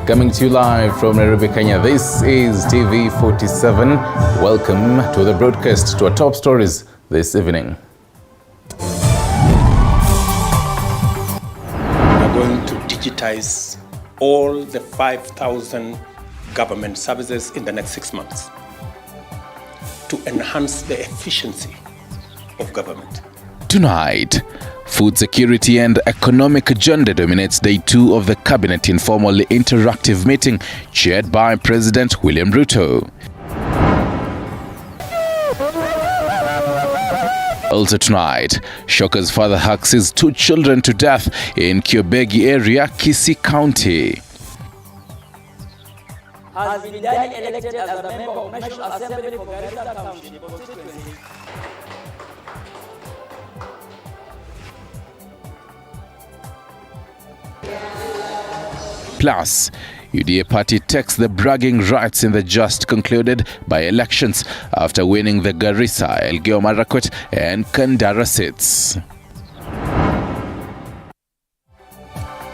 Coming to you live from Nairobi, Kenya, this is TV47. Welcome to the broadcast, to our top stories this evening. We're going to digitize all the 5,000 government services in the next 6 months to enhance the efficiency of government. Tonight, food security and economic agenda dominates day 2 of the cabinet informal interactive meeting chaired by President William Ruto. Also tonight, Shoka's father hacks his 2 children to death in Kiobegi area, Kisii County. Has been elected as a member of National Assembly for Garissa County constituency. Plus, UDA party takes the bragging rights in the just concluded by-elections after winning the Garissa, Elgeyo Marakwet and Kandara seats.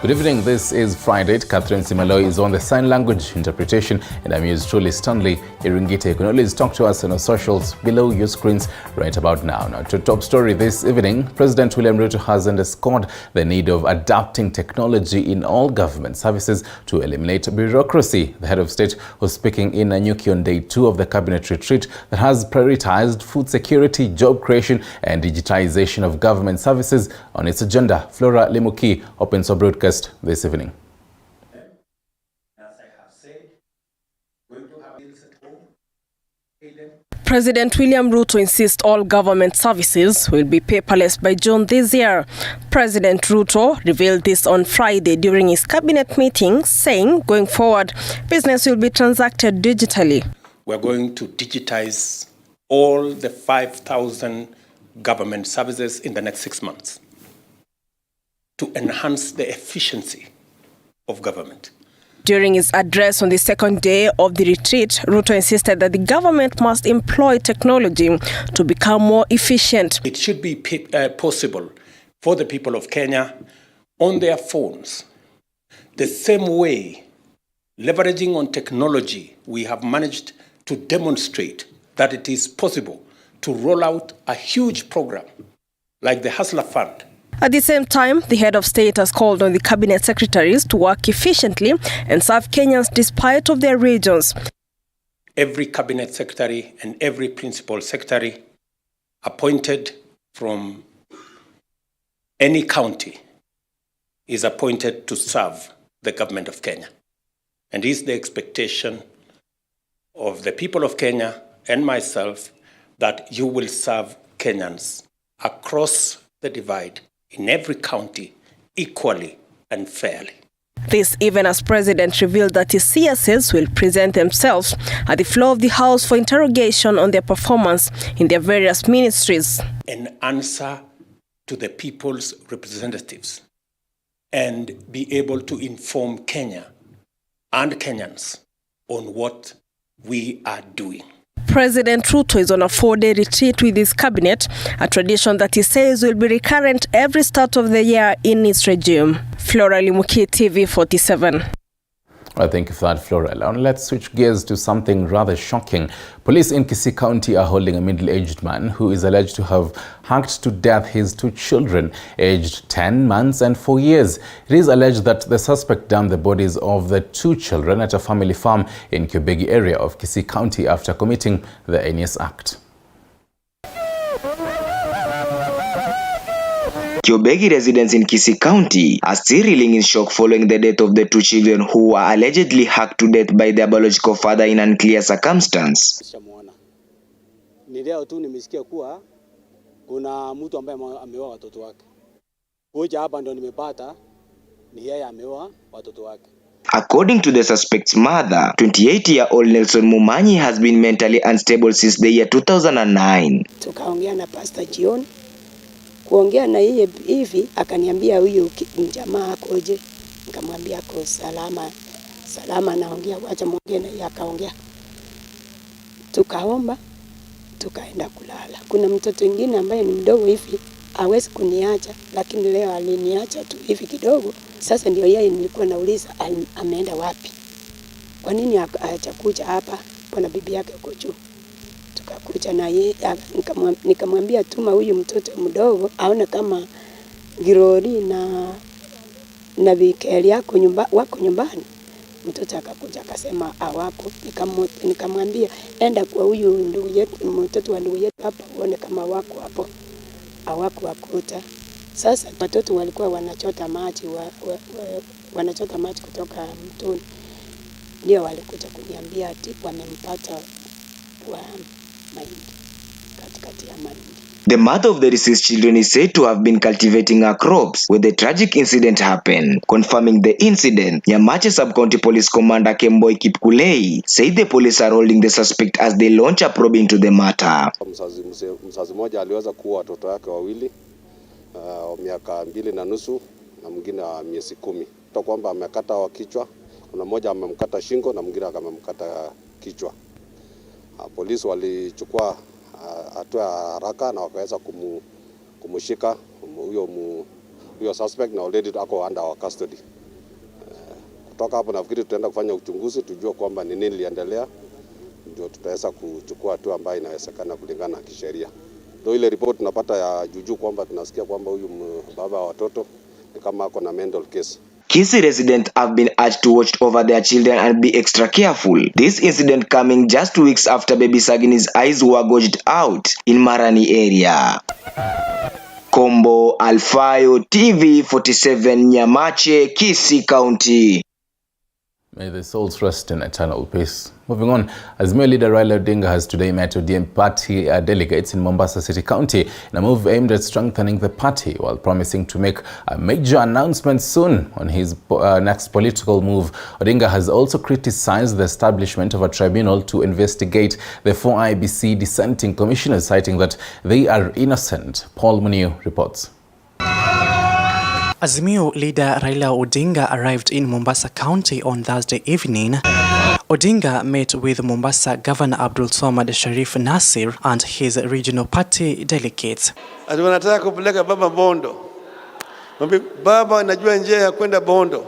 Good evening, this is Friday. Catherine Simaloi is on the sign language interpretation, and I'm yours truly, Stanley Muturi. You can always talk to us on our socials below your screens right about now. Now, to top story this evening, President William Ruto has underscored the need of adapting technology in all government services to eliminate bureaucracy. The head of state was speaking in Nanyuki on day 2 of the cabinet retreat that has prioritized food security, job creation, and digitization of government services on its agenda. Flora Limuki opens our broadcast this evening. President William Ruto insists all government services will be paperless by June this year. President Ruto revealed this on Friday during his cabinet meeting, saying going forward, business will be transacted digitally. We're going to digitize all the 5,000 government services in the next 6 months to enhance the efficiency of government. During his address on the second day of the retreat, Ruto insisted that the government must employ technology to become more efficient. It should be possible for the people of Kenya on their phones, the same way, leveraging on technology, we have managed to demonstrate that it is possible to roll out a huge program like the Hustler Fund. At the same time, the head of state has called on the cabinet secretaries to work efficiently and serve Kenyans despite of their regions. Every cabinet secretary and every principal secretary appointed from any county is appointed to serve the government of Kenya. And it is the expectation of the people of Kenya and myself that you will serve Kenyans across the divide in every county equally and fairly. This even as President revealed that his CSs will present themselves at the floor of the House for interrogation on their performance in their various ministries. An answer to the people's representatives and be able to inform Kenya and Kenyans on what we are doing. President Ruto is on a 4-day retreat with his cabinet, a tradition that he says will be recurrent every start of the year in his regime. Flora Limuki, TV47. I thank you for that, Flora. Now let's switch gears to something rather shocking. Police in Kisii County are holding a middle-aged man who is alleged to have hacked to death his 2 children, aged 10 months and 4 years. It is alleged that the suspect dumped the bodies of the 2 children at a family farm in Kiobegi area of Kisii County after committing the heinous act. Kiobegi residents in Kisii County are still reeling in shock following the death of the 2 children who were allegedly hacked to death by their biological father in unclear circumstance. Ni leo tu nimesikia kuwa kuna mtu ambaye ameoa watoto wake. Kuja hapa ndo nimepata ni yeye ameoa watoto wake. According to the suspect's mother, 28-year-old Nelson Mumanyi has been mentally unstable since the year 2009. Tukaongea na Pastor John. Kuongea na yeye hivi akaniambia huyu jamaa akoje. Nikamwambia ako salama naongea, wacha muongee na yeye. Akaongea, tukaomba, tukaenda kulala. Kuna mtoto mwingine ambaye ni mdogo hivi hawezi kuniacha, lakini leo aliniacha tu hivi kidogo. Sasa ndio yeye nilikuwa nauliza ameenda wapi. kwa nini hajakuja hapa, kuna bibi yake huko juu. Tukakuja na yeye, nikamwambia tuma huyu mtoto mdogo aone kama Girori na vikeli yako wako nyumbani. Mtoto akakuja akasema hawako. Nikamwambia enda kwa huyu ndugu yetu, mtoto wa ndugu yetu hapa uone kama wako hapo. Hawako wakuta. Sasa watoto walikuwa wanachota maji wanachota maji kutoka mtoni. Ndio walikuja kuniambia ati wamempata kwa mahindi, katikati ya mahindi. The mother of the deceased children is said to have been cultivating her crops when the tragic incident happened. Confirming the incident, Nyamache Sub-County Police Commander Kemboi Kipkulei said the police are holding the suspect as they launch a probe into the matter. Mzazi mmoja aliweza kuua watoto wake wawili wa miaka 2.5 na mwingine wa miezi 10. Kwa kwamba amekata wa kichwa, kuna mmoja amemkata shingo na mwingine akamkata kichwa. Polisi walichukua hatua haraka na wakaweza kumshika huyo suspect na already ako under our custody. Kutoka hapo nafikiri tutaenda kufanya uchunguzi tujue kwamba ni nini iliendelea, ndio tutaweza kuchukua hatua ambayo inawezekana kulingana na kisheria. Ndio ile report tunapata ya juju kwamba tunasikia kwamba huyu baba wa watoto ni kama ako na mental case. Kisii residents have been urged to watch over their children and be extra careful. This incident coming just 2 weeks after baby Sagini's eyes were gouged out in Marani area. Kombo Alfayo TV 47 Nyamache, Kisii County. May the souls rest in eternal peace. Moving on, Azimio leader Raila Odinga has today met ODM party delegates in Mombasa City County in a move aimed at strengthening the party while promising to make a major announcement soon on his next political move. Odinga has also criticized the establishment of a tribunal to investigate the 4 IEBC dissenting commissioners, citing that they are innocent. Paul Muniu reports. Azimio leader Raila Odinga arrived in Mombasa County on Thursday evening. Odinga met with Mombasa Governor Abdul Swamad Sharif Nasir and his regional party delegates. Wanataka kupeleka baba Bondo. Baba anajua njia ya kwenda Bondo.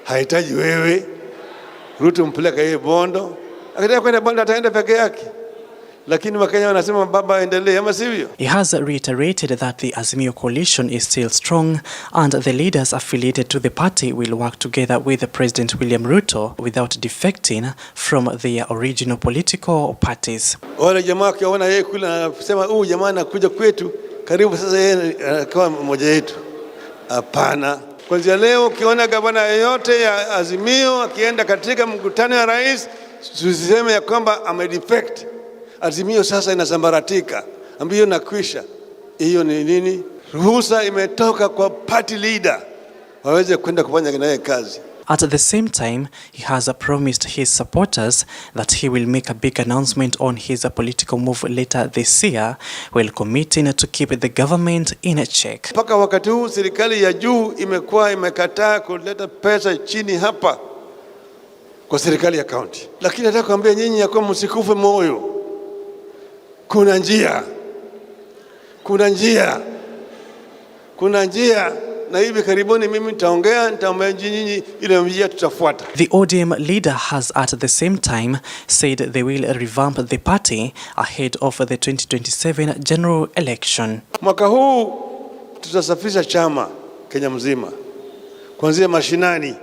Hahitaji wewe. Ruto mpeleka yeye Bondo. Akitaka kwenda Bondo ataenda peke yake. Lakini Wakenya wanasema baba aendelee, ama sivyo? He has reiterated that the Azimio coalition is still strong and the leaders affiliated to the party will work together with President William Ruto without defecting from their original political parties. Wale jamaa kiona yeye kule anasema huyu jamaa anakuja kwetu, karibu sasa yeye kama mmoja wetu. Hapana. Kwanza leo ukiona gavana yote ya Azimio akienda katika mkutano ya rais, tusiseme ya kwamba amedefect. Azimio sasa inasambaratika, ambayo nakwisha. Hiyo ni nini? Ruhusa imetoka kwa party leader waweze kwenda kufanya naye kazi. At the same time, he has promised his supporters that he will make a big announcement on his political move later this year, while committing to keep the government in check. Mpaka wakati huu serikali ya juu imekuwa imekataa kuleta pesa chini hapa kwa serikali ya county. Lakini nataka kuambia nyinyi ya kwamba msikufe moyo. Kuna njia na hivi karibuni mimi nitaongea nyinyi ile njia tutafuata. The ODM leader has at the same time said they will revamp the party ahead of the 2027 general election. Mwaka huu tutasafisha chama Kenya mzima, kuanzia mashinani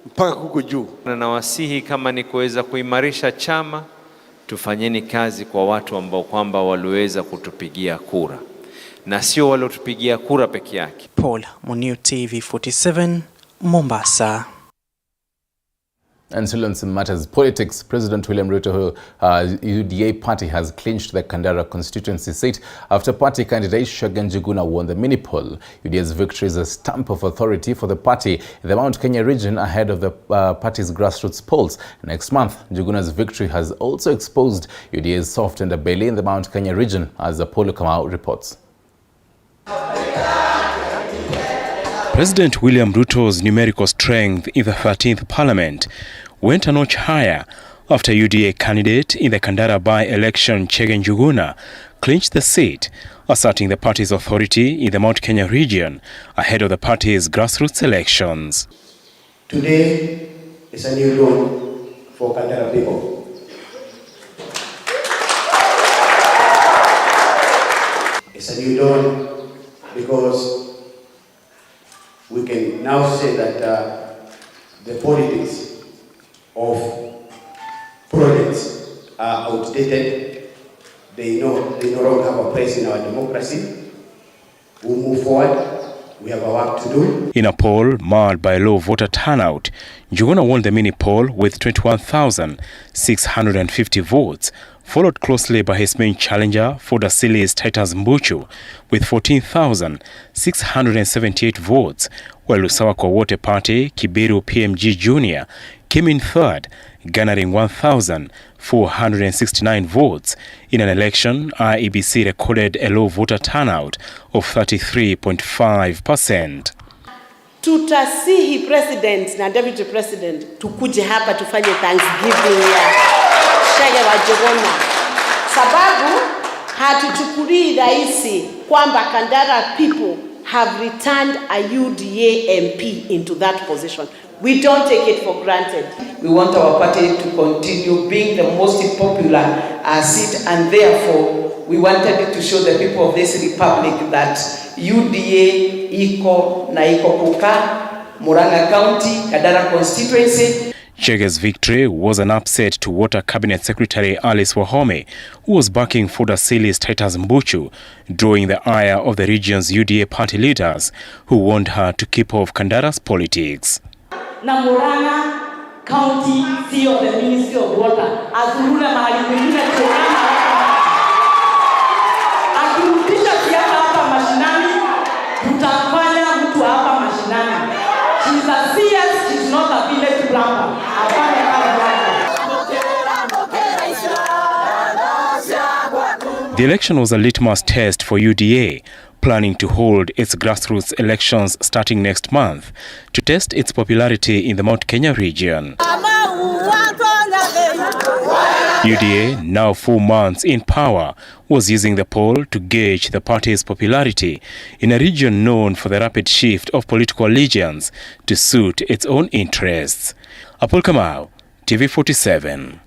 mpaka huko juu. Na nawasihi kama ni kuweza kuimarisha chama, tufanyeni kazi kwa watu ambao kwamba waliweza kutupigia kura na sio waliotupigia kura peke yake. Paul Muniu, TV 47, Mombasa. And still on some matters politics, President William Ruto UDA party has clinched the Kandara constituency seat after party candidate Shegun Njuguna won the mini poll. UDA's victory is a stamp of authority for the party in the Mount Kenya region ahead of the party's grassroots polls. Next month, Njuguna's victory has also exposed UDA's soft underbelly in the Mount Kenya region, as Apollo Kamau reports. President William Ruto's numerical strength in the 13th Parliament went a notch higher after UDA candidate in the Kandara by-election Shegun Njuguna clinched the seat, asserting the party's authority in the Mount Kenya region ahead of the party's grassroots elections. Today is a new dawn for Kandara people. It's a new dawn because we can now say that the politics of projects are outdated. They no longer have a place in our democracy. We'll move forward. We have a work to do. In a poll marred by low voter turnout, Njuguna won the mini poll with 21,650 votes, followed closely by his main challenger, Fodasili's Titus Mbuchu, with 14,678 votes, while Lusawa kwa Wote Party, Kibiru PMG Jr. came in third, garnering 1,469 votes. In an election, IEBC recorded a low voter turnout of 33.5%. Tutasihi president na deputy president tukuje hapa tufanye Thanksgiving ya Shege wa Jogona, sababu hatuchukulii rahisi kwamba Kandara people have returned a UDA MP into that position. We don't take it for granted. We want our party to continue being the most popular seat, and therefore we wanted to show the people of this republic that UDA iko na iko kuka Murang'a County, Kandara constituency. Chege's victory was an upset to Water Cabinet Secretary Alice Wahome, who was backing Fodasili's Titus Mbuchu, drawing the ire of the region's UDA party leaders, who warned her to keep off Kandara's politics. Na Murang'a County sio the Ministry of Water. Azurule mahali kwingine tuona akirudisha siasa hapa mashinani, tutafanya mtu hapa mashinani. She's a CS, she's not a village plumber. The election was a litmus test for UDA, planning to hold its grassroots elections starting next month to test its popularity in the Mount Kenya region. UDA, now 4 months in power, was using the poll to gauge the party's popularity in a region known for the rapid shift of political allegiance to suit its own interests. Apol Kamau, TV47.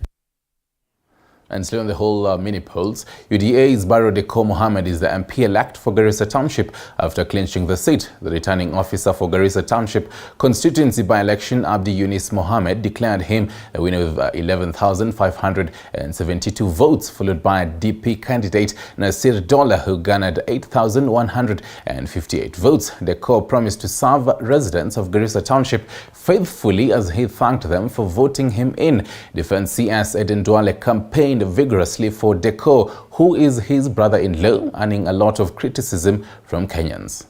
And still on the whole mini polls, UDA's Barrow Deko Mohammed is the MP-elect for Garissa Township after clinching the seat. The returning officer for Garissa Township constituency by-election, Abdi Yunis Mohammed, declared him the winner with 11,572 votes, followed by DP candidate Nasir Dollar, who garnered 8,158 votes. Deko promised to serve residents of Garissa Township faithfully as he thanked them for voting him in. Defense CS Eden Duale campaigned vigorously for Deko, who is his brother-in-law, earning a lot of criticism from Kenyans.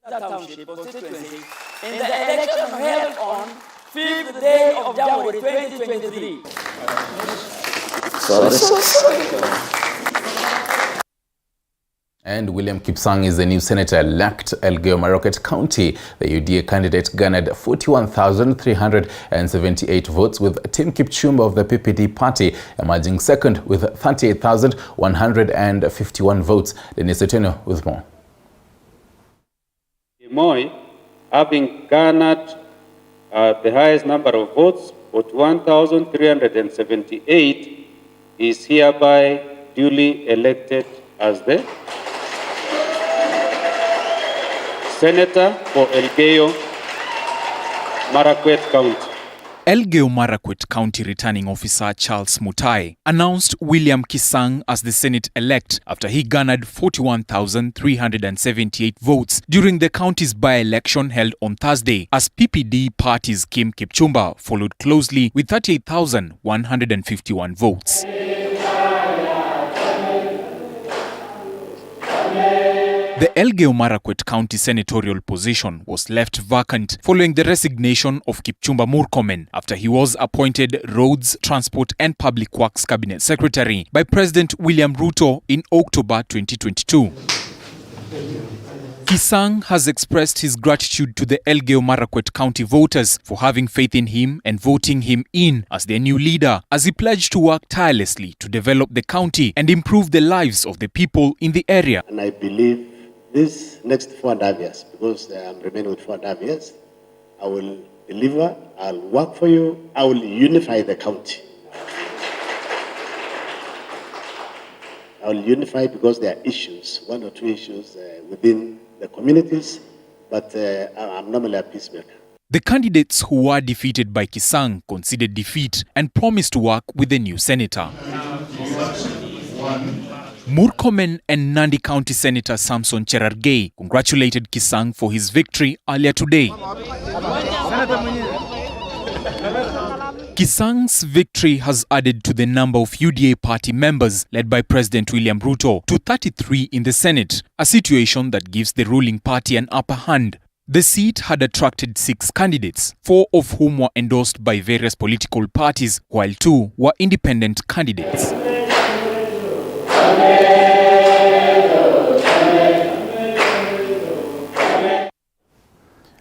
Township constituency in the election held on 5th day of January 2023. And William Kipsang is the new senator-elect Elgeyo Marakwet County. The UDA candidate garnered 41,378 votes, with Tim Kipchumba of the PPD party emerging second with 38,151 votes. Dennis Otieno with more. Moi, having garnered the highest number of votes, 41,378, is hereby duly elected as the Senator for Elgeyo Marakwet County. Elgeyo Marakwet County Returning Officer Charles Mutai announced William Kisang as the Senate-elect after he garnered 41,378 votes during the county's by-election held on Thursday, as PPD party's Kim Kipchumba followed closely with 38,151 votes. The Elgeyo Marakwet County senatorial position was left vacant following the resignation of Kipchumba Murkomen after he was appointed Roads, Transport and Public Works Cabinet Secretary by President William Ruto in October 2022. Kisang has expressed his gratitude to the Elgeyo Marakwet County voters for having faith in him and voting him in as their new leader, as he pledged to work tirelessly to develop the county and improve the lives of the people in the area. And I believe this next 4.5 years, because I'm remaining with 4.5 years, I will deliver, I'll work for you, I will unify the county. I will unify because there are issues, 1 or 2 issues within the communities, but I'm normally a peacemaker. The candidates who were defeated by Kisang conceded defeat and promised to work with the new senator. Murkomen and Nandi County Senator Samson Cherargei congratulated Kisang for his victory earlier today. Kisang's victory has added to the number of UDA party members led by President William Ruto to 33 in the Senate, a situation that gives the ruling party an upper hand. The seat had attracted 6 candidates, 4 of whom were endorsed by various political parties, while 2 were independent candidates.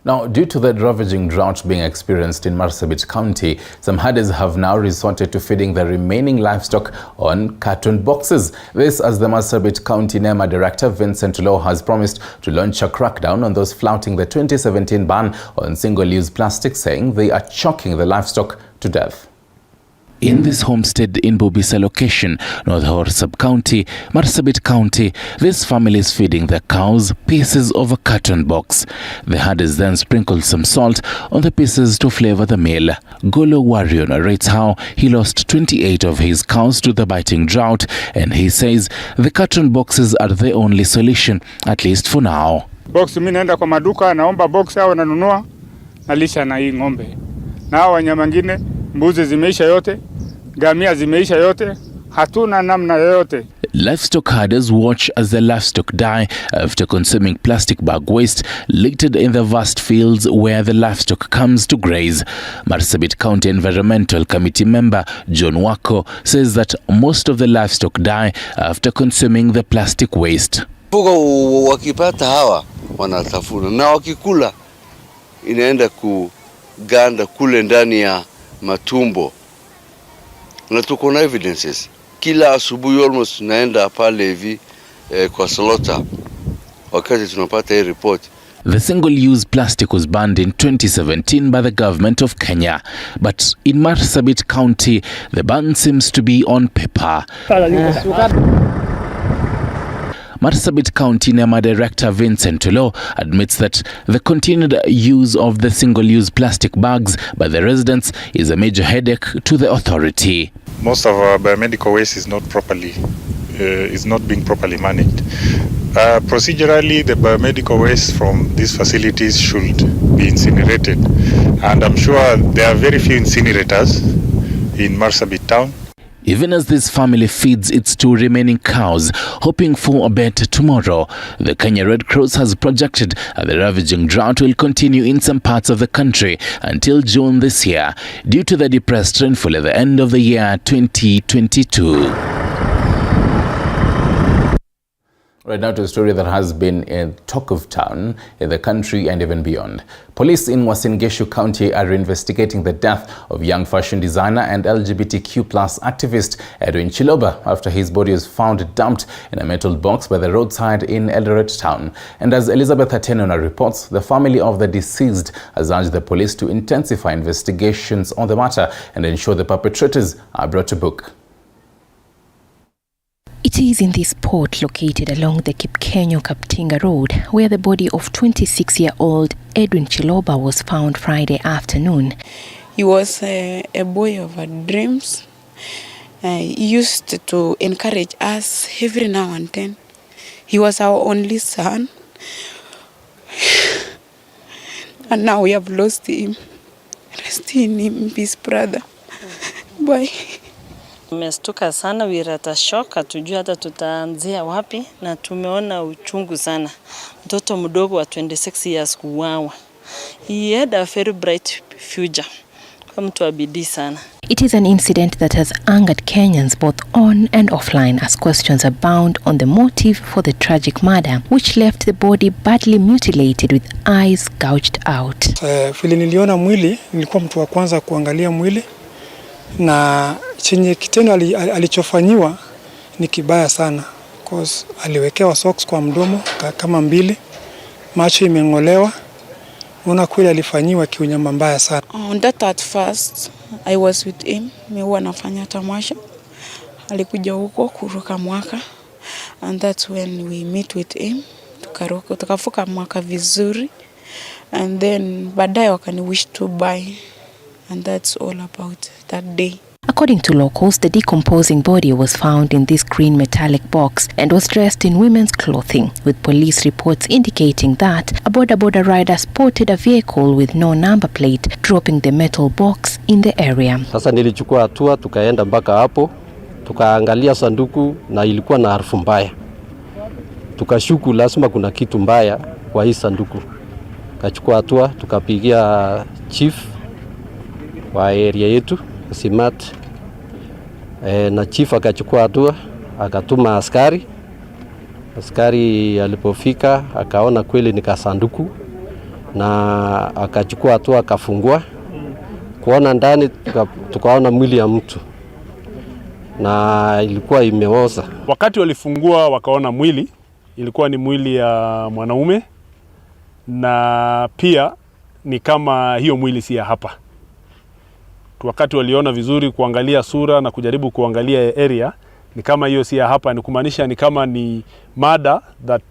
Now, due to the ravaging drought being experienced in Marsabit County, some herders have now resorted to feeding the remaining livestock on carton boxes. This as the Marsabit County NEMA Director Vincent Law has promised to launch a crackdown on those flouting the 2017 ban on single-use plastic, saying they are choking the livestock to death. In this homestead in Bobisa location, North Hor Sub-County, Marsabit County, this family is feeding their cows pieces of a carton box. The herders then sprinkled some salt on the pieces to flavor the meal. Golo Wario narrates how he lost 28 of his cows to the biting drought, and he says the carton boxes are the only solution, at least for now. Box mimi naenda kwa maduka naomba box hao nanunua nalisha na hii ng'ombe. Na hao wanyama wengine mbuzi zimeisha yote, gamia zimeisha yote, hatuna namna yoyote. Livestock herders watch as the livestock die after consuming plastic bag waste littered in the vast fields where the livestock comes to graze. Marsabit County Environmental Committee member John Wako says that most of the livestock die after consuming the plastic waste. Fugo wakipata hawa wanatafuna na wakikula inaenda kuganda kule ndani ya matumbo. Na tuko na evidences. Kila asubuhi almost naenda pale hivi kwa slaughter wakati tunapata hii report. The single-use plastic was banned in 2017 by the government of Kenya, but in Marsabit County, the ban seems to be on paper. Marsabit County NEMA Director Vincent Law admits that the continued use of the single-use plastic bags by the residents is a major headache to the authority. Most of our biomedical waste is not being properly managed. Procedurally, the biomedical waste from these facilities should be incinerated, and I'm sure there are very few incinerators in Marsabit town. Even as this family feeds its 2 remaining cows, hoping for a better tomorrow, the Kenya Red Cross has projected that the ravaging drought will continue in some parts of the country until June this year, due to the depressed rainfall at the end of the year 2022. Right now to a story that has been a talk of town in the country and even beyond. Police in Uasin Gishu County are investigating the death of young fashion designer and LGBTQ+ activist Edwin Chiloba after his body was found dumped in a metal box by the roadside in Lodo Town. And as Elizabeth Atenona reports, the family of the deceased has urged the police to intensify investigations on the matter and ensure the perpetrators are brought to book. It is in this spot located along the Kipkenyo-Kaptinga Road where the body of 26-year-old Edwin Chiloba was found Friday afternoon. He was a boy of our dreams. He used to encourage us every now and then. He was our only son. And now we have lost him. Rest in him, his brother. Bye. Tumestuka sana, we are at a shock, hatujui hata tutaanzia wapi, na tumeona uchungu sana. Mtoto mdogo wa 26 years kuuawa. He had a very bright future. Kwa mtu wa bidii sana. It is an incident that has angered Kenyans both on and offline as questions abound on the motive for the tragic murder, which left the body badly mutilated with eyes gouged out. Vile niliona mwili, nilikuwa mtu wa kwanza kuangalia mwili, na chenye kitendo alichofanyiwa ni kibaya sana, because aliwekewa socks kwa mdomo kama 2, macho imeng'olewa, Unaona kweli alifanyiwa kiunyama mbaya sana. On that at first I was with him. Mimi huwa nafanya tamasha. Alikuja huko kuruka mwaka, and that's when we meet with him. Tukavuka mwaka vizuri, and then baadaye wakani wish to buy, and that's all about that day. According to locals, the decomposing body was found in this green metallic box and was dressed in women's clothing, with police reports indicating that a boda rider spotted a vehicle with no number plate dropping the metal box in the area. Sasa nilichukua hatua, tukaenda mpaka hapo, tukaangalia sanduku na ilikuwa na harufu mbaya. Tukashuku lazima kuna kitu mbaya kwa hii sanduku. Kachukua hatua, tukapigia chief wa area yetu Simat, na chief akachukua hatua, akatuma askari. Askari alipofika akaona kweli ni kasanduku, na akachukua hatua, akafungua. Kuona ndani tukaona mwili ya mtu na ilikuwa imeoza. Wakati walifungua wakaona mwili, ilikuwa ni mwili ya mwanaume, na pia ni kama hiyo mwili si ya hapa. Wakati waliona vizuri kuangalia sura na kujaribu kuangalia area, ni kama hiyo si ya hapa, ni kumaanisha ni kama ni murder that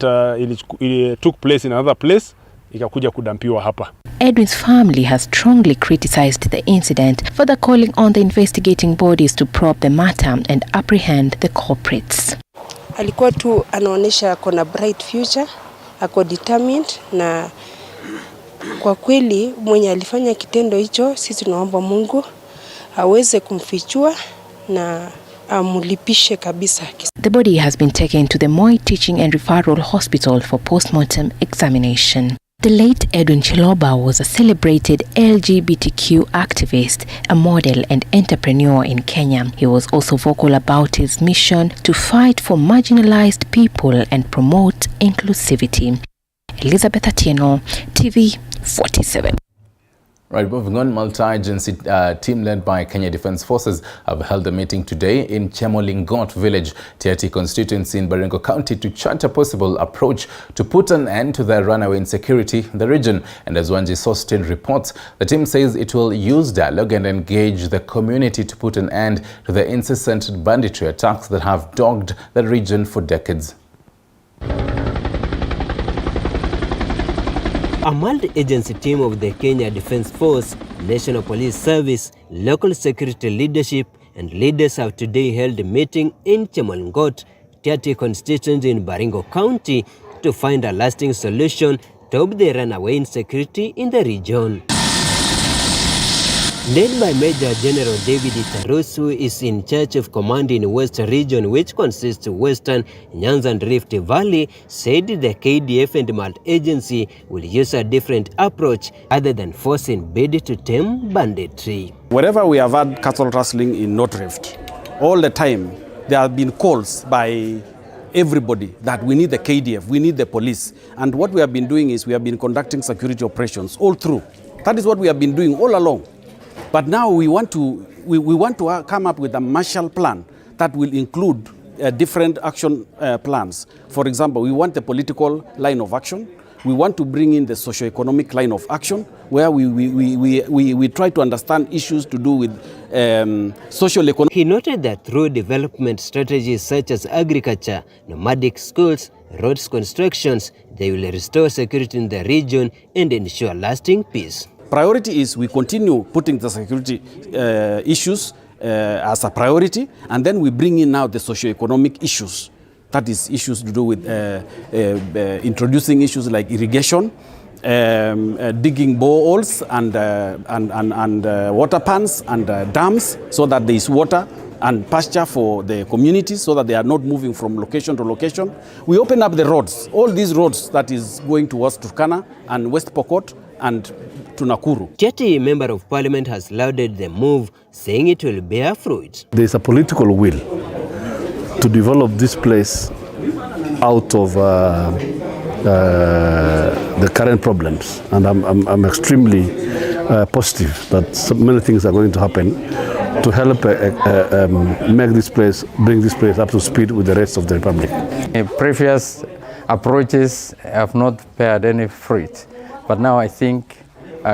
took place in another place, ikakuja kudampiwa hapa. Edwin's family has strongly criticized the incident, further calling on the investigating bodies to probe the matter and apprehend the culprits. Alikuwa tu anaonesha ako na bright future, ako determined, na kwa kweli mwenye alifanya kitendo hicho, sisi tunaomba Mungu aweze kumfichua na amulipishe kabisa. The body has been taken to the Moi Teaching and Referral Hospital for postmortem examination. The late Edwin Chiloba was a celebrated LGBTQ activist, a model and entrepreneur in Kenya. He was also vocal about his mission to fight for marginalized people and promote inclusivity. Elizabeth Atieno, TV 47. Right, moving on, multi-agency team led by Kenya Defence Forces have held a meeting today in Chemolingot village, Tiaty constituency in Baringo County, to chart a possible approach to put an end to the runaway insecurity in the region. And as Wanji Sostin reports, the team says it will use dialogue and engage the community to put an end to the incessant banditry attacks that have dogged the region for decades. A multi-agency team of the Kenya Defence Force, National Police Service, local security leadership and leaders have today held a meeting in Chemolingot, Tiaty constituency in Baringo County, to find a lasting solution to the runaway insecurity in the region. Led by Major General David Itarusu, who is in charge of command in West Region, which consists of Western, Nyanza and Rift Valley, said the KDF and multi-agency will use a different approach other than forcing bid to tame banditry. Wherever we have had cattle rustling in North Rift, all the time there have been calls by everybody that we need the KDF, we need the police. And what we have been doing is we have been conducting security operations all through. That is what we have been doing all along. But now we want to come up with a Marshall Plan that will include different action plans. For example, we want the political line of action. We want to bring in the socio-economic line of action, where we try to understand issues to do with social economy. He noted that through development strategies such as agriculture, nomadic schools, roads constructions, they will restore security in the region and ensure lasting peace. Priority is we continue putting the security issues as a priority, and then we bring in now the socio-economic issues. That is issues to do with introducing issues like irrigation, digging boreholes and water pans and dams, so that there is water and pasture for the communities, so that they are not moving from location to location. We open up the roads, all these roads that is going towards Turkana and West Pokot and to Nakuru. Tiaty Member of Parliament has lauded the move, saying it will bear fruit. There is a political will to develop this place out of the current problems, and I'm extremely positive that so many things are going to happen to help bring this place up to speed with the rest of the Republic. Previous approaches have not beared any fruit, but now I think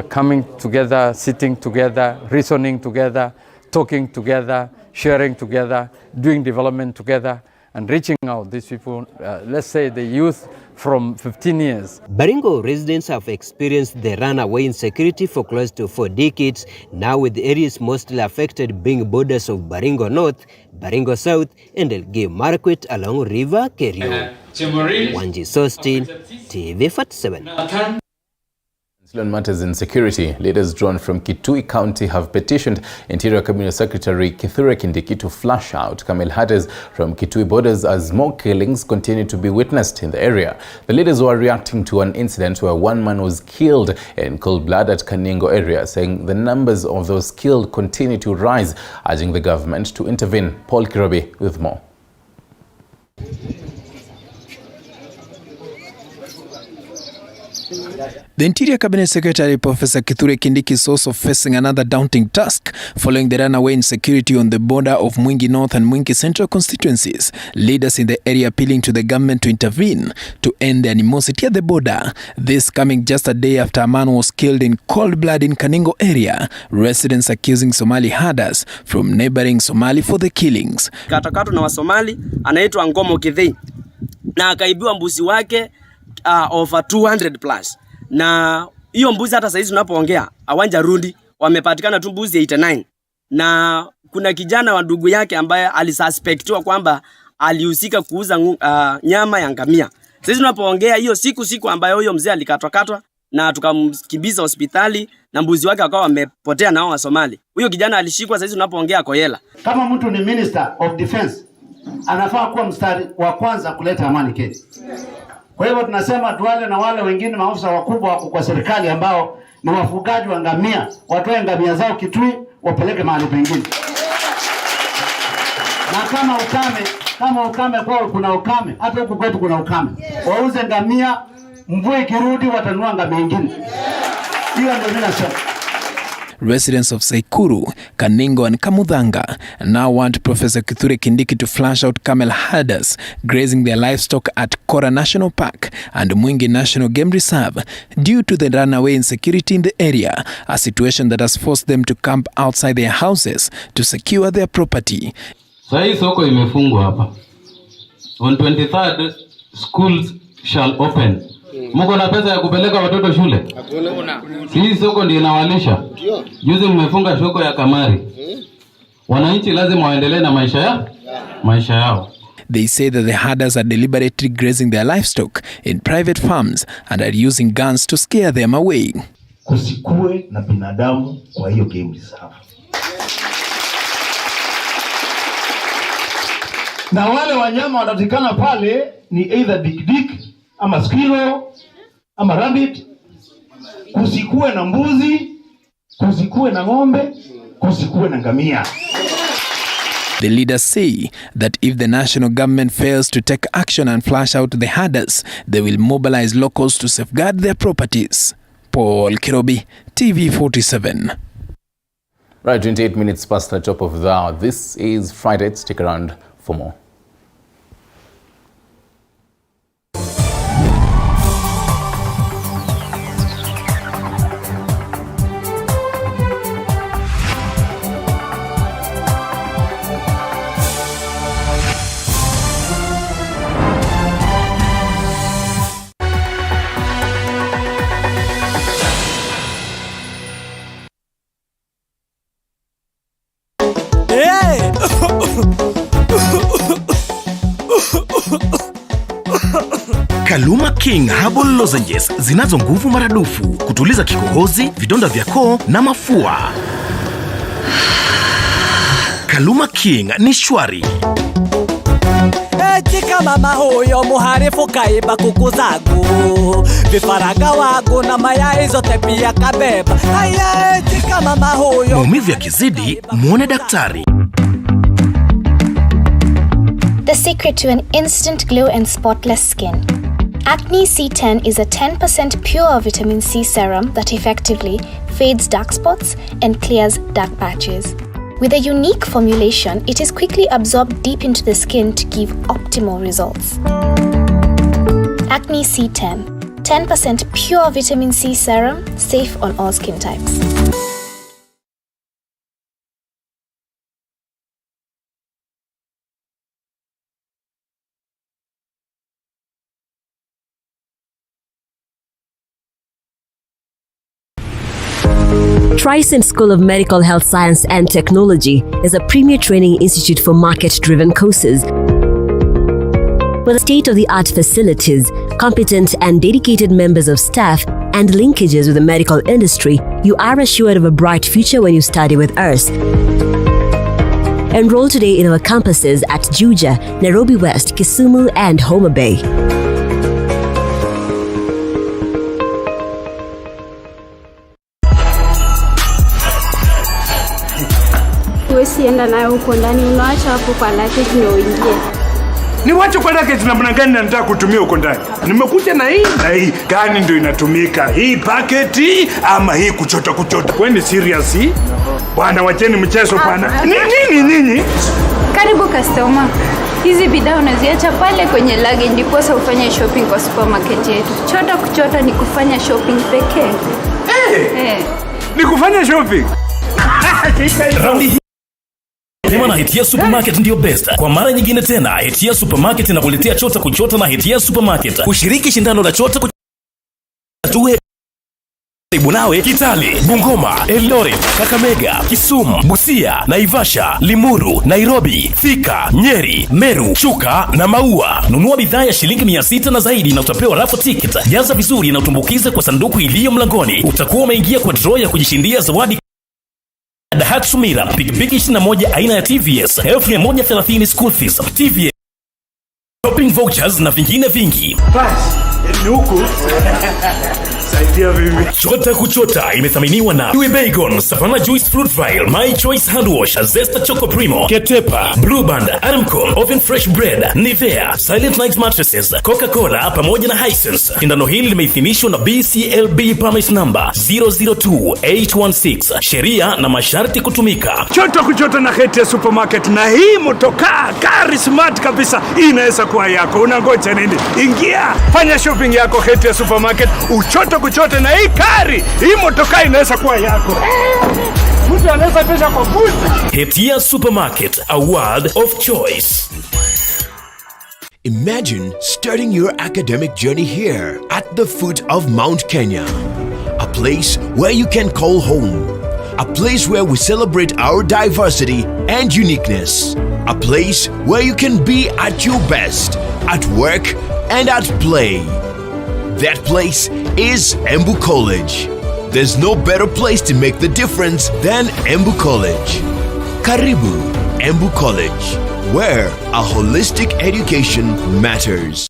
coming together, sitting together, reasoning together, talking together, sharing together, doing development together, and reaching out these people, let's say the youth from 15 years. Baringo residents have experienced the runaway insecurity for close to 4 decades, now with the areas mostly affected being borders of Baringo North, Baringo South, and Elgeyo Marakwet along River Kerio. Wanji Sostin, TV 47. On matters in security, leaders drawn from Kitui County have petitioned Interior Cabinet Secretary Kithure Kindiki to flush out camel herders from Kitui borders as more killings continue to be witnessed in the area. The leaders were reacting to an incident where one man was killed in cold blood at Kaningo area, saying the numbers of those killed continue to rise, urging the government to intervene. Paul Kirobi with more. The Interior Cabinet Secretary Professor Kithure Kindiki is also facing another daunting task following the runaway insecurity on the border of Mwingi North and Mwingi Central constituencies. Leaders in the area appealing to the government to intervene to end the animosity at the border. This coming just a day after a man was killed in cold blood in Kaningo area. Residents accusing Somali herders from neighboring Somali for the killings. Katakato na Wasomali anaitwa Ngomo Kithei na akaibiwa mbuzi wake over 200 plus. Na hiyo mbuzi hata saizi tunapoongea hawanja rundi, wamepatikana tu mbuzi 89. Na kuna kijana wa ndugu yake ambaye alisuspectiwa kwamba alihusika kuuza nyama ya ngamia. Saizi tunapoongea hiyo siku ambayo huyo mzee alikatwa na tukamkimbiza hospitali na mbuzi wake wakawa wamepotea na hao wa Somali. Huyo kijana alishikwa saizi tunapoongea Koyela. Kama mtu ni Minister of Defense anafaa kuwa mstari wa kwanza kuleta amani Kenya. Kwa hivyo tunasema tuwale na wale wengine maafisa wakubwa wako kwa serikali ambao ni wafugaji wa ngamia, watoe ngamia zao Kitui wapeleke mahali pengine. Na kama ukame kwao kuna ukame, hata huku kwetu kuna ukame. Wauze ngamia, mvua ikirudi watanunua ngamia nyingine. Hiyo ndio mimi nasema. Residents of Saikuru, Kaningo and Kamudhanga now want Professor Kithure Kindiki to flush out camel herders grazing their livestock at Kora National Park and Mwingi National Game Reserve due to the runaway insecurity in the area, a situation that has forced them to camp outside their houses to secure their property. Sai soko imefungwa hapa. On 23rd, schools shall open. Mko na pesa ya kupeleka watoto shule? Hakuna. Hii soko ndio inawalisha. Juzi mmefunga soko ya Kamari. Wananchi lazima waendelee na maisha yao. They say that the herders are deliberately grazing their livestock in private farms and are using guns to scare them away. Kusikue na binadamu kwa hiyo game reserve. Na wale wanyama wanatikana pale ni either dik ama squirrel ama rabbit. Kusikue na mbuzi, kusikue na ng'ombe, kusikue na ngamia. The leaders say that if the national government fails to take action and flush out the herders, they will mobilize locals to safeguard their properties. Paul Kirobi, TV 47. Right, 28 minutes past the top of the hour. This is Friday. Stick around for more. Kaluma King Herbal Lozenges zinazo nguvu maradufu kutuliza kikohozi, vidonda vya koo na mafua. Kaluma King ni shwari. Tika mama huyo muharifu kaiba kuku zangu, vifaranga wangu na mayai zote pia kabeba. Haya, tika mama huyo. Maumivu yakizidi, muone daktari. The secret to an instant glow and spotless skin. Acne C10 is a 10% pure vitamin C serum that effectively fades dark spots and clears dark patches. With a unique formulation, it is quickly absorbed deep into the skin to give optimal results. Acne C10. 10% pure vitamin C serum, safe on all skin types. Tricent School of Medical Health Science and Technology is a premier training institute for market-driven courses. With state-of-the-art facilities, competent and dedicated members of staff, and linkages with the medical industry, you are assured of a bright future when you study with us. Enroll today in our campuses at Juja, Nairobi West, Kisumu, and Homa Bay. Usienda nayo huko ndani, unaacha hapo kwa luggage ndio uingie. Ni wacho kwa luggage namna gani nataka kutumia huko ndani? Nimekuja na hii gani ndio inatumika? Hii paketi ama hii kuchota? Kwani serious hii? Bwana wacheni mchezo bwana. Nini? Karibu customer. Hizi bidhaa unaziacha pale kwenye luggage ndipo ufanye shopping kwa supermarket yetu. Kuchota ni kufanya shopping pekee. Ni kufanya shopping. Na Hetia Supermarket ndio best. Kwa mara nyingine tena, Hetia Supermarket inakuletea chota kuchota na Hetia Supermarket. Kushiriki shindano la chota kuchota karibu nawe Kitale, Bungoma, Eldoret, Kakamega, Kisumu, Busia, Naivasha, Limuru, Nairobi, Thika, Nyeri, Meru, Chuka na Maua. Nunua bidhaa ya shilingi 600 na zaidi na utapewa raffle ticket. Jaza vizuri na utumbukize kwa sanduku iliyo mlangoni. Utakuwa umeingia kwa draw ya kujishindia zawadi Daihatsu Mira, pikipiki 21 aina ya TVS, 1130 school fees, TVS, shopping vouchers na vingine vingi. Basi, ni huku. Saidia mimi. Chota kuchota imethaminiwa na Kiwi Bacon, Savannah Juice Fruit Vial, My Choice Hand Wash, Zesta Choco Primo, Ketepa, Blue Band, Aramco, Oven Fresh Bread, Nivea, Silent Night Mattresses, Coca-Cola pamoja na Hisense. Shindano hili limeidhinishwa na BCLB permit number 002816. Sheria na masharti kutumika. Chota kuchota na Hetia Supermarket, na hii motokaa gari smart kabisa inaweza kuwa yako. Unangoja nini? Ingia, fanya shopping yako Hetia Supermarket, uchoto kuchote na hii kari, hii motokaa inaweza kuwa yako. Mtu anaweza pesa kwa boost. Hetia Supermarket, a world of choice. Imagine starting your academic journey here at the foot of Mount Kenya. A place where you can call home. A place where we celebrate our diversity and uniqueness. A place where you can be at your best, at work and at play. That place is Embu College. There's no better place to make the difference than Embu College. Karibu Embu College, where a holistic education matters.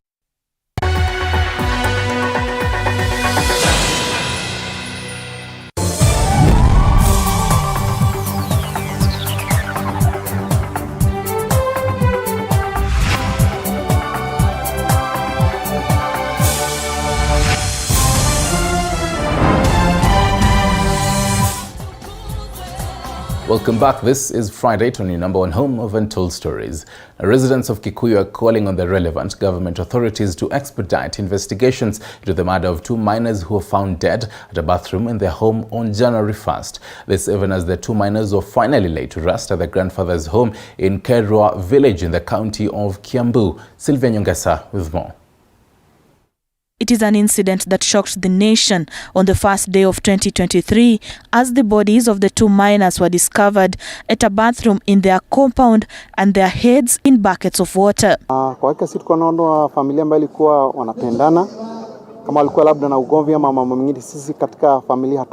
Welcome back. This is Friday, on your number one home of Untold Stories. Residents of Kikuyu are calling on the relevant government authorities to expedite investigations into the murder of two minors who were found dead at a bathroom in their home on January 1st. This even as the two minors were finally laid to rest at their grandfather's home in Kerwa village in the county of Kiambu. Sylvia Nyongesa with more. It is an incident that shocked the nation on the first day of 2023 as the bodies of the two minors were discovered at a bathroom in their compound and their heads in buckets of water. Kwa hakika sisi tulikuwa naona familia ambayo ilikuwa wanapendana, kama walikuwa labda na ugomvi ama mambo mengine, sisi katika familia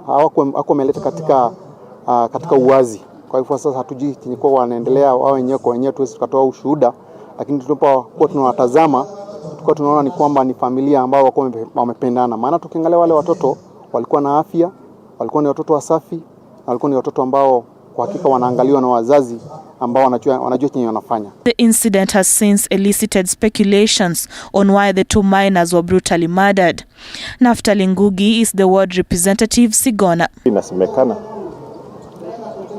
hawako wameleta katika uwazi. Kwa hivyo sasa hatujui kilikuwa wanaendelea wao wenyewe kwa wenyewe, tuwezi tukatoa ushuhuda, lakini tulipokuwa tunawatazama tulikuwa tunaona ni kwamba ni familia ambao wako wamependana. Maana tukiangalia wale watoto walikuwa na afya, walikuwa ni watoto wasafi, na walikuwa ni watoto ambao kwa hakika wanaangaliwa na wazazi ambao wanajua chenye wanafanya. The incident has since elicited speculations on why the two minors were brutally murdered. Naftali Ngugi is the ward representative Sigona. Inasemekana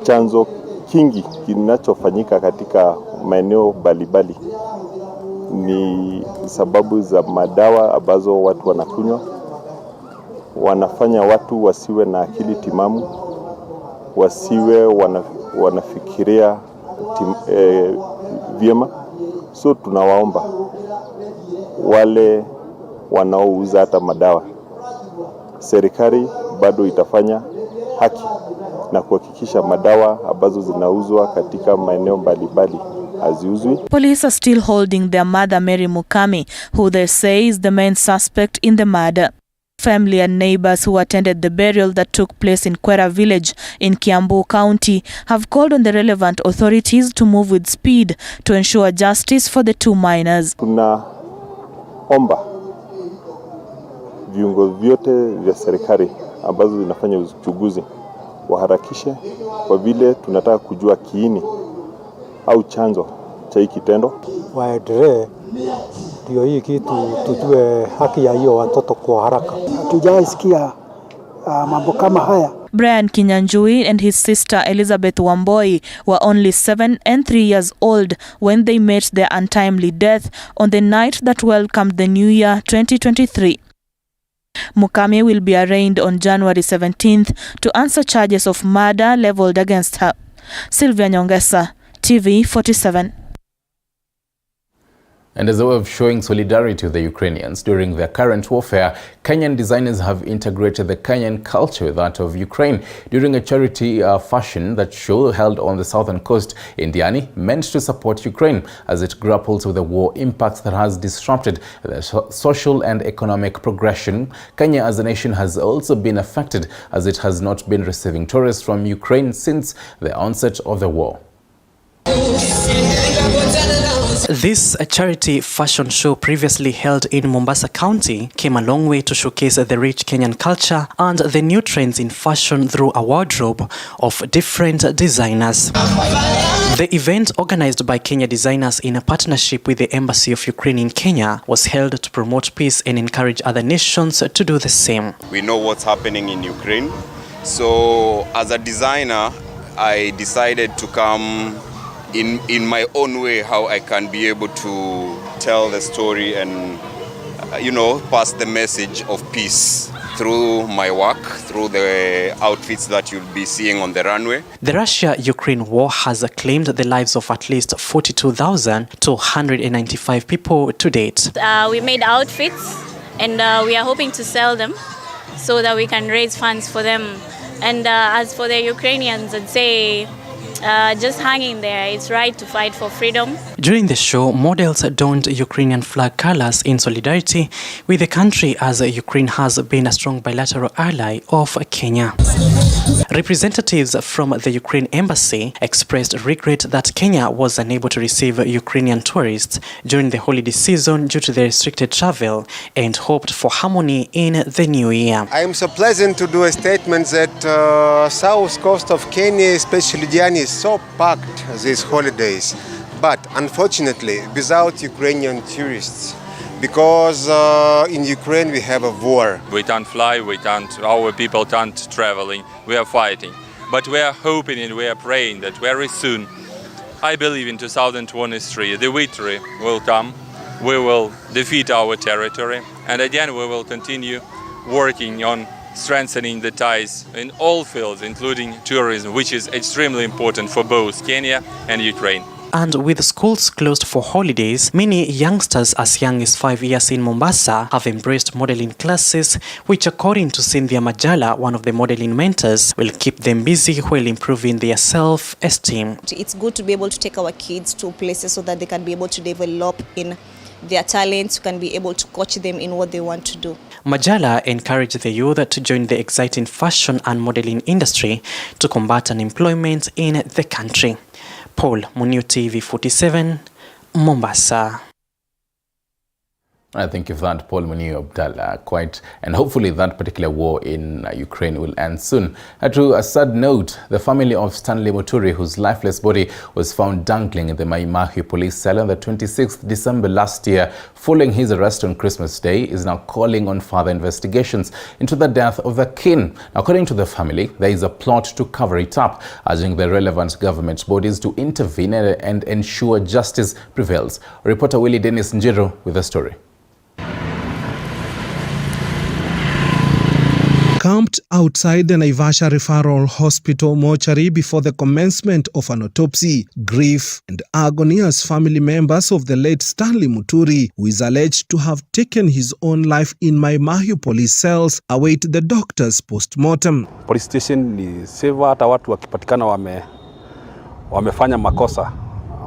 chanzo kingi kinachofanyika katika maeneo mbalimbali ni sababu za madawa ambazo watu wanakunywa. Wanafanya watu wasiwe na akili timamu, wasiwe wanafikiria vyema. So tunawaomba wale wanaouza hata madawa, serikali bado itafanya haki na kuhakikisha madawa ambazo zinauzwa katika maeneo mbalimbali haziuzwi. Police are still holding their mother Mary Mukami, who they say is the main suspect in the murder. Family and neighbors who attended the burial that took place in Kwera village in Kiambu County have called on the relevant authorities to move with speed to ensure justice for the two minors. Tunaomba viungo vyote vya serikali ambazo zinafanya uchunguzi waharakishe, kwa vile tunataka kujua kiini au chanzo cha hiki kitendo. Waendelee ndio hii kitu tujue haki ya hiyo watoto kwa haraka. Hatujaisikia mambo kama haya. Brian Kinyanjui and his sister Elizabeth Wamboi were only 7 and 3 years old when they met their untimely death on the night that welcomed the new year 2023. Mukami will be arraigned on January 17th to answer charges of murder leveled against her. Sylvia Nyongesa, TV 47. And as a way of showing solidarity with the Ukrainians during their current warfare, Kenyan designers have integrated the Kenyan culture with that of Ukraine during a charity fashion that show held on the southern coast in Diani, meant to support Ukraine as it grapples with the war impacts that has disrupted the social and economic progression. Kenya as a nation has also been affected as it has not been receiving tourists from Ukraine since the onset of the war. This charity fashion show previously held in Mombasa County came a long way to showcase the rich Kenyan culture and the new trends in fashion through a wardrobe of different designers. The event, organized by Kenya designers in a partnership with the Embassy of Ukraine in Kenya, was held to promote peace and encourage other nations to do the same. We know what's happening in Ukraine, so as a designer, I decided to come in my own way, how I can be able to tell the story and pass the message of peace through my work, through the outfits that you'll be seeing on the runway. The Russia-Ukraine war has claimed the lives of at least 42,295 people to date. We made outfits and we are hoping to sell them so that we can raise funds for them. And as for the Ukrainians, I'd say just hanging there, it's right to fight for freedom. During the show, models donned Ukrainian flag colors in solidarity with the country, as Ukraine has been a strong bilateral ally of Kenya. Representatives from the Ukraine embassy expressed regret that Kenya was unable to receive Ukrainian tourists during the holiday season due to the restricted travel, and hoped for harmony in the new year. I am so pleasant to do a statement that south coast of Kenya, especially Diani, is so packed these holidays, but unfortunately without Ukrainian tourists, because in Ukraine we have a war. We can't fly, our people can't traveling, we are fighting. But we are hoping and we are praying that very soon, I believe in 2023, the victory will come. We will defeat our territory, and again we will continue working on strengthening the ties in all fields, including tourism, which is extremely important for both Kenya and Ukraine. And with schools closed for holidays, many youngsters as young as 5 years in Mombasa have embraced modeling classes, which, according to Cynthia Majala, one of the modeling mentors, will keep them busy while improving their self-esteem. It's good to be able to take our kids to places so that they can be able to develop in their talents, you can be able to coach them in what they want to do. Majala encouraged the youth to join the exciting fashion and modeling industry to combat unemployment in the country. Paul Muniu, TV 47, Mombasa. I think if that, Paul Munio Abdallah, and hopefully that particular war in Ukraine will end soon. To a sad note, the family of Stanley Muturi, whose lifeless body was found dangling in the Mai Mahiu police cell on the 26th December last year, following his arrest on Christmas Day, is now calling on further investigations into the death of the kin. According to the family, there is a plot to cover it up, urging the relevant government bodies to intervene and ensure justice prevails. Reporter Willie Dennis Njiro with the story. Camped outside the Naivasha Referral Hospital mortuary before the commencement of an autopsy, grief and agony as family members of the late Stanley Muturi, who is alleged to have taken his own life in Mai Mahiu police cells, await the doctor's post-mortem. Police station ni safe, hata watu wakipatikana wamefanya makosa,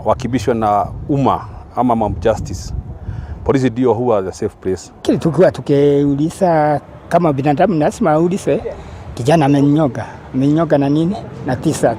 wakibishwa na umma ama mob justice. Polisi ndio huwa the safe place. Kile tukiuliza kama binadamu lazima aulize kijana amenyoga na nini na t-shirt.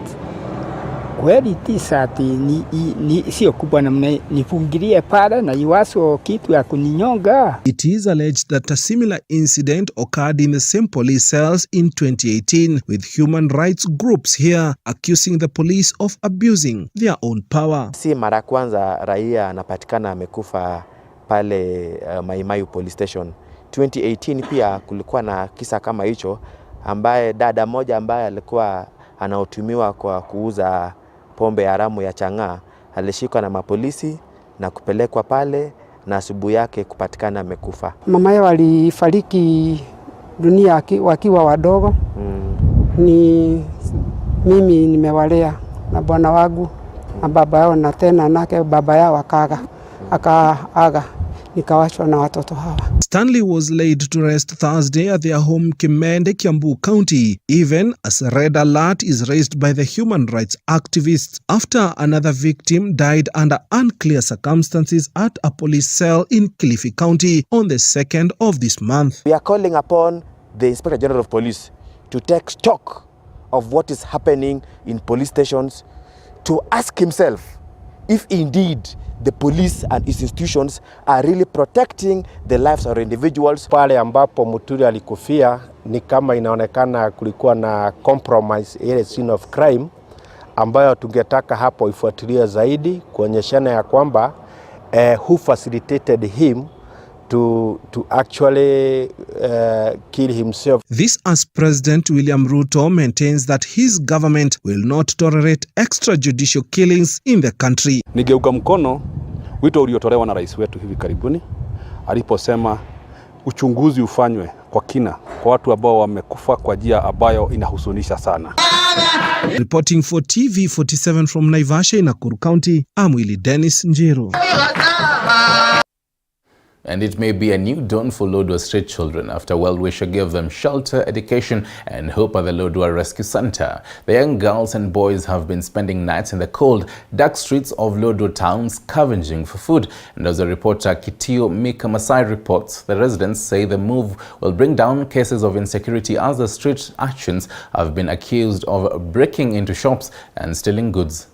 Kweli t-shirt ni sio kubwa namna nifungilie pale na iwaso kitu ya kuninyonga. It is alleged that a similar incident occurred in the same police cells in 2018, with human rights groups here accusing the police of abusing their own power. Si mara kwanza raia anapatikana amekufa pale Mai Mahiu police station. 2018 pia kulikuwa na kisa kama hicho, ambaye dada moja ambaye alikuwa anautumiwa kwa kuuza pombe haramu ya chang'aa alishikwa na mapolisi na kupelekwa pale na asubuhi yake kupatikana amekufa. Mama yao alifariki dunia wakiwa wadogo. Ni mimi nimewalea na bwana wangu na baba yao, na tena nake baba yao akaaga nikawachwa na watoto hawa. Stanley was laid to rest Thursday at their home Kimende, Kiambu County, even as a red alert is raised by the human rights activists after another victim died under unclear circumstances at a police cell in Kilifi County on the 2nd of this month. We are calling upon the Inspector General of Police to take stock of what is happening in police stations, to ask himself if indeed the police and its institutions are really protecting the lives of individuals. Pale ambapo Muturi alikufia ni kama inaonekana kulikuwa na compromise ile scene of crime, ambayo tungetaka hapo ifuatilie zaidi kuonyeshana ya kwamba who facilitated him to actually kill himself. This as President William Ruto maintains that his government will not tolerate extrajudicial killings in the country. Nigeuka mkono wito uliotolewa na rais wetu hivi karibuni aliposema uchunguzi ufanywe kwa kina kwa watu ambao wamekufa kwa njia ambayo inahuzunisha sana. Reporting for TV47 from Naivasha in Nakuru County, I'm Willie Dennis Njiro. And it may be a new dawn for Lodo street children after well-wisher gave them shelter, education and hope at the Lodo Rescue Center. The young girls and boys have been spending nights in the cold, dark streets of Lodo Town scavenging for food. And as a reporter Kitio Mika Masai reports, the residents say the move will bring down cases of insecurity as the street urchins have been accused of breaking into shops and stealing goods.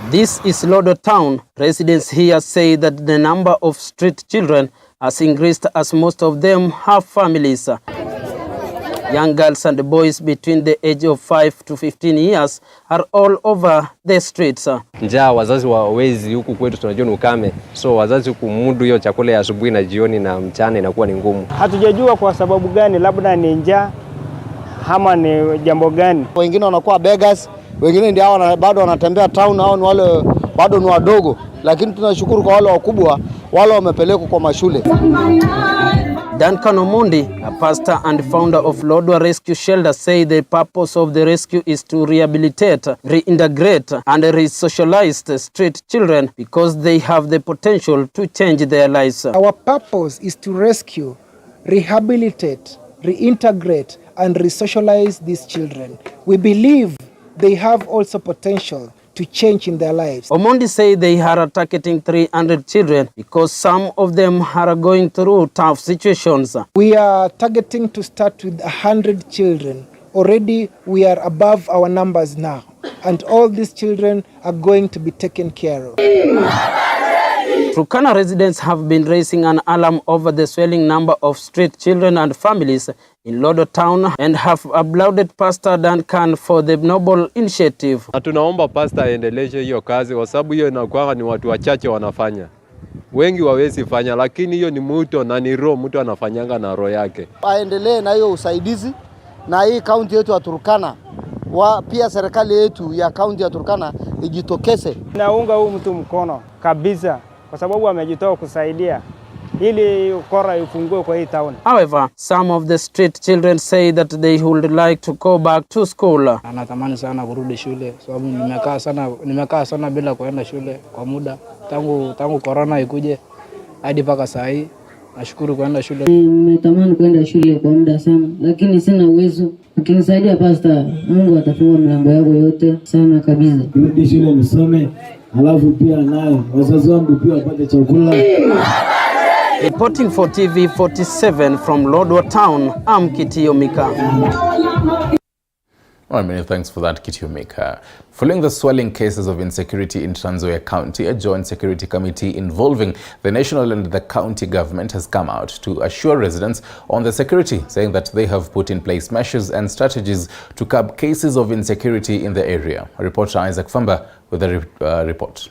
This is Lodo Town. Residents here say that the number of street children has increased as most of them have families. Young girls and boys between the age of 5 to 15 years are all over the streets. Njaa wazazi wawezi huku kwetu tunajua ukame. So wazazi kumudu hiyo chakula ya asubuhi na jioni na mchana inakuwa ni ngumu. Hatujajua kwa sababu gani, labda ni njaa ama ni jambo gani. Wengine wanakuwa beggars, wengine ndio bado wanatembea town, au ni wale bado ni wadogo, lakini tunashukuru kwa wale wakubwa wale wamepelekwa kwa mashule. Duncan Omondi, a pastor and founder of Lodo Rescue Shelter, say the purpose of the rescue is to rehabilitate, reintegrate and re-socialize the street children because they have the potential to change their lives. Our purpose is to rescue, rehabilitate, reintegrate and re-socialize these children. We believe they have also potential to change in their lives. Omondi say they are targeting 300 children because some of them are going through tough situations. We are targeting to start with 100 children. Already we are above our numbers now, and all these children are going to be taken care of. Turkana residents have been raising an alarm over the swelling number of street children and families in Lodo Town and have applauded Pastor Duncan for the noble initiative. Na tunaomba pastor aendeleshe hiyo kazi kwa sababu hiyo inakuwa ni watu wachache wanafanya. Wengi wawezi fanya, lakini hiyo ni mwito na ni roho mtu anafanyanga na roho yake. Aendelee na hiyo usaidizi na hii kaunti yetu ya Turkana. Pia serikali yetu ya kaunti ya Turkana ijitokeze. Naunga huu mtu mkono kabisa kwa sababu amejitoa kusaidia ili ukora ifungue kwa hii town. However, some of the street children say that they would like to go back to school. Anatamani sana kurudi shule sababu nimekaa sana bila kuenda shule kwa muda tangu corona ikuje hadi paka saa hii. Nashukuru kuenda shule. Nimetamani kwenda shule kwa muda sana lakini sina uwezo. Ukinisaidia pastor, Mungu atafungua milango yako yote sana kabisa. Rudi shule nisome, alafu pia naye wazazi wangu pia wapate chakula. Reporting for TV 47 from Lodo Town, I'm Kitio Mika. Well, many thanks for that, Kitio Mika. Following the swelling cases of insecurity in Trans Nzoia County, a joint security committee involving the national and the county government has come out to assure residents on the security, saying that they have put in place measures and strategies to curb cases of insecurity in the area. Reporter Isaac Famba with the report.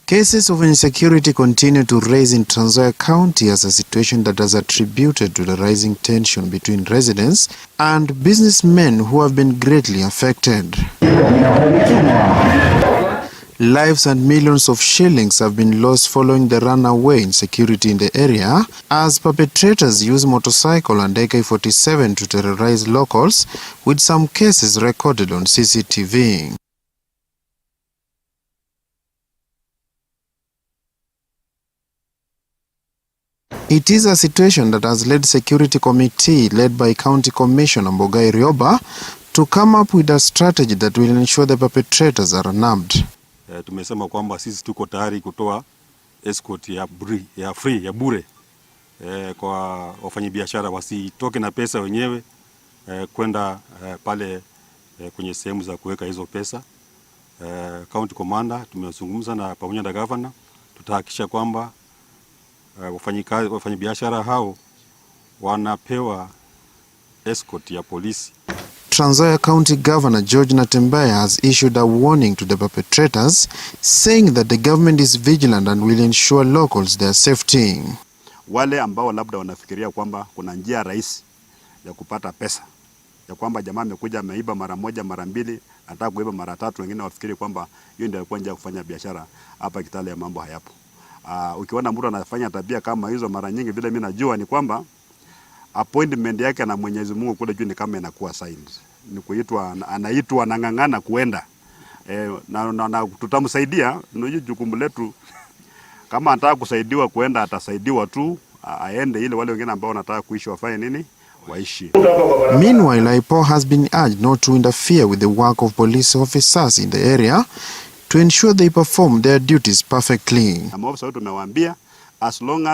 Cases of insecurity continue to rise in Trans Nzoia County as a situation that is attributed to the rising tension between residents and businessmen who have been greatly affected. Lives and millions of shillings have been lost following the runaway insecurity in the area as perpetrators use motorcycle and AK-47 to terrorize locals, with some cases recorded on CCTV. It is a situation that has led security committee led by County Commissioner Mbogai Rioba to come up with a strategy that will ensure the perpetrators are nabbed. Tumesema kwamba sisi tuko tayari kutoa escort ya bure kwa wafanyabiashara wasitoke na pesa wenyewe kwenda pale kwenye sehemu za kuweka hizo pesa. County Commander tumezungumza na pamoja na governor, tutahakikisha kwamba wafanyabiashara hao wanapewa escort ya polisi. Trans Nzoia County Governor George Natembeya has issued a warning to the perpetrators, saying that the government is vigilant and will ensure locals their safety. Wale ambao labda wanafikiria kwamba kuna njia rahisi ya kupata pesa, ya kwamba jamaa amekuja ameiba mara moja mara mbili, anataka kuiba mara tatu, wengine wafikiri kwamba hiyo ndio njia ya kufanya biashara, hapa Kitale ya mambo hayapo. Ukiona mtu anafanya tabia kama hizo mara nyingi, vile mimi najua ni kwamba appointment yake na Mwenyezi Mungu kule juu ni kama inakuwa signed. Ni kuitwa, anaitwa, anang'ang'ana kuenda. Na tutamsaidia, ndio jukumu letu. Kama anataka kusaidiwa kuenda, atasaidiwa tu, aende, ile wale wengine ambao wanataka kuishi wafanye nini? Waishi. Meanwhile, IPO has been urged not to interfere with the work of police officers in the area to ensure they perform their duties perfectly. Na maofisa wetu tumewaambia as long as